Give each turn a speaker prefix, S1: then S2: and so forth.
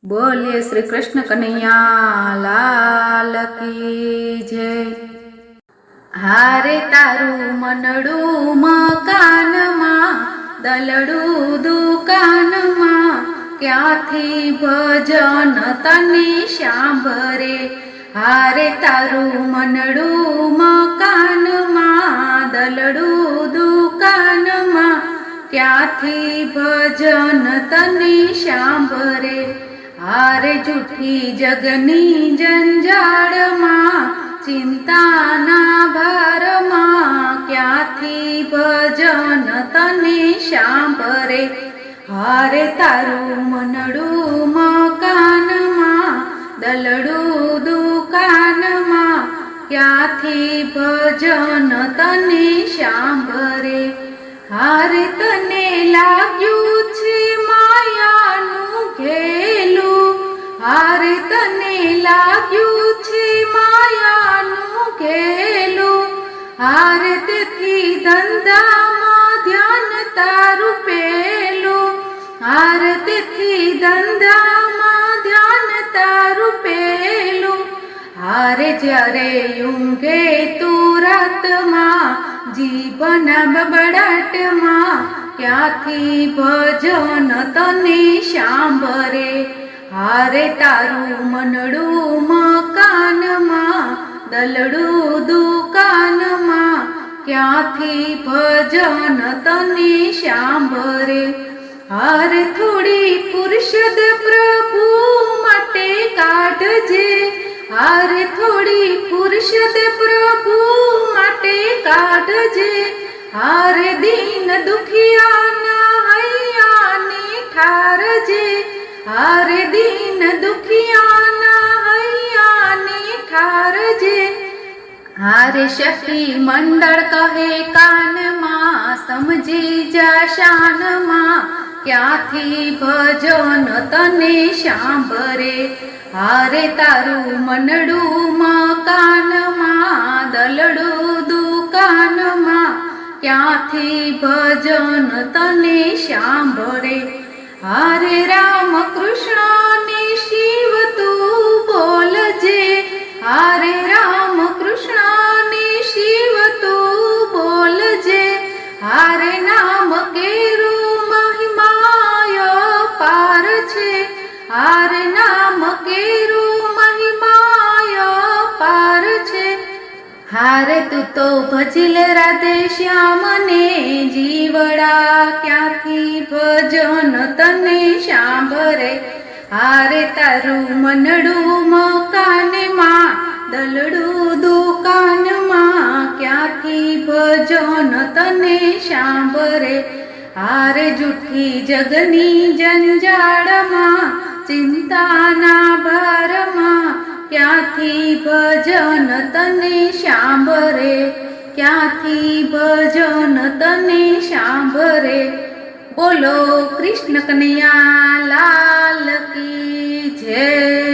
S1: बोलिए श्री कृष्ण कन्हैया लाल की जय। हारे तारू मनडू मकान मां दलडू दुकान मां क्यांथी भजन तने सांभरे। हारे तारू मनडू मकान मां दलडू दुकान मां क्यांथी भजन तने सांभरे। हारे जूठी जगनी जंजाड़ मां चिंताना भार मां क्यांथी भजन तने सांभरे। हारे तारू मनडू मकान मां दलडू दुकान मां क्यांथी भजन तने सांभरे। हारे तने लाग्यू छे मायानु घेलू। हारे तने लाग्यू छे मायानु घेलू। हारे तेथी धंधामां ध्यान तारू पेलू। हारे तेथी धंधामां ध्यान तारू पेलू। हारे ज्यारे ऊंघे तू रातमां जीवन बबड़ाटमां क्यांथी भजन तने सांभरे। हारे तारू मनडू मकान मां दलडू दुकान मां क्यांथी भजन तने सांभरे। हारे थोड़ी फुरसद प्रभु माटे काढजे। हारे थोड़ी फुरसद प्रभु माटे काढजे। हारे दीन दुखियाना हैयाने ठारजे। हारे दीन दुखियाना हैयाने ठारजे। हारे शक्ति मंडल कहे कान मां समझी जा शान मां क्यांथी भजन तने सांभरे। हारे तारू मनडू मकान मां दलडू दुकान मां क्यांथी भजन तने सांभरे। हारे राम कृष्ण ने शिव तू बोलजे। हारे राम कृष्ण ने शिव तू बोलजे। हारे नाम केरू महिमाय पार छे। हारे नाम केरू महिमाय पार छे। हारे तू तो भजिले राधे श्याम ने जीवड़ा क्यांथी भजन तने सांभरे। हारे तारू मनडू मकान मां दलडू दुकान मां क्यांथी भजन तने सांभरे। हारे जूठी जगनी जंजाड़ मां चिंताना भार मां क्यांथी भजन तने सांभरे। क्यांथी भजन तने सांभरे। बोलो कृष्ण कन्हैया लाल की जय।